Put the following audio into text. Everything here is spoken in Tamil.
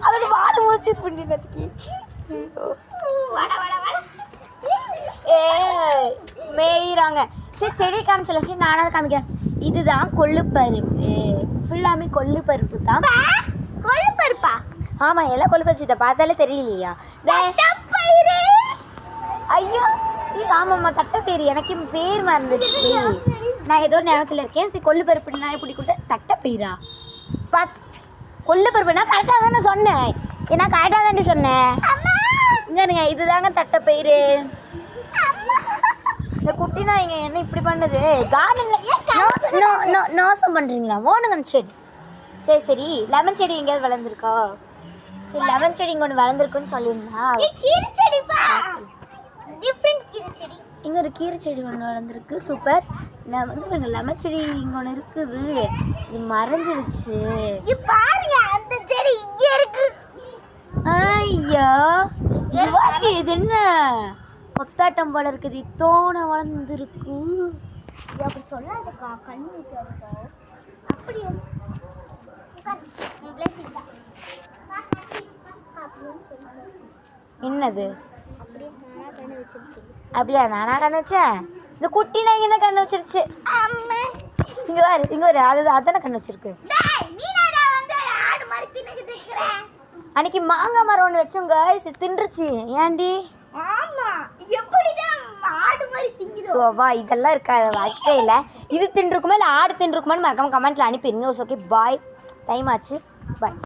அதோட வாழை மூச்சு பண்ணினதுக்கு மேயிறாங்க. சரி செடி காமிச்சல, சரி நானாவது காமிக்கிறேன். இதுதான் கொள்ளுப்பருப்பு, ஃபுல்லாமே கொள்ளுப்பருப்பு தான். கொள்ளுப்பருப்பா? ஆமாம், எல்லாம் கொள்ளுப்பருப்பு. இதை பார்த்தாலே தெரியலையா? ஐயோ ஆமாம்மா, தட்டைப்பயிறு. எனக்கு பேர் மறந்துடுச்சு, நான் ஏதோ நேரத்தில் இருக்கேன். சரி கொள்ளுப்பருப்புன்னா எப்படி கூட தட்டைப்பயிரா? கொள்ளுப்பருப்புனா கரெக்டாக தானே சொன்னேன், ஏன்னா கரெக்டாக தானே சொன்னேன். இங்க இதுதாங்க தட்டைப்பயிறு. இந்த குட்டினா இங்க என்ன இப்படி பண்ணுது? கார்டன்ல நாசம் பண்றீங்களா? ஓடுங்க அந்த செடி. சரி சரி, லெமன் செடி எங்கேயாவது வளர்ந்துருக்கா? சரி லெமன் செடி இங்கே ஒன்று வளர்ந்துருக்குன்னு சொல்லியிருந்தா. இங்கே ஒரு கீரை செடி ஒன்று வளர்ந்துருக்கு, சூப்பர். நான் வந்து லெமன் செடி இங்கே ஒன்று இருக்குது, இது மறைஞ்சிருச்சு. அந்த செடி இங்க இருக்கு. ஐயா இது என்ன கொத்தாட்டம் போல இருக்குது, இத்தோன வளர்ந்துருக்கு. அப்படி சொல்லாதக்கா, கண்ணு வைக்காதக்கா. அப்படி என்னது? அப்படியே அப்படியா? நானா கண்ணு வச்சேன்? இந்த குட்டி நான் இங்கே தான் கண்ணு வச்சிருச்சு. இங்கே வரு, இங்கே வரு. அதானே கண்ணு வச்சிருக்கு. அன்னைக்கு மாங்காய் மரம் ஒன்று வச்சோங்க, தின்றுச்சு. ஏன்டி? சோவா இதெல்லாம் இருக்காது வாழ்க்கையில். இது தின்றுக்குமா இல்லை ஆடு தின்றுக்குமான்னு மறக்காம கமெண்ட்டில் அனுப்பிடுங்க. ஓகே பாய், டைம் ஆச்சு, பாய்.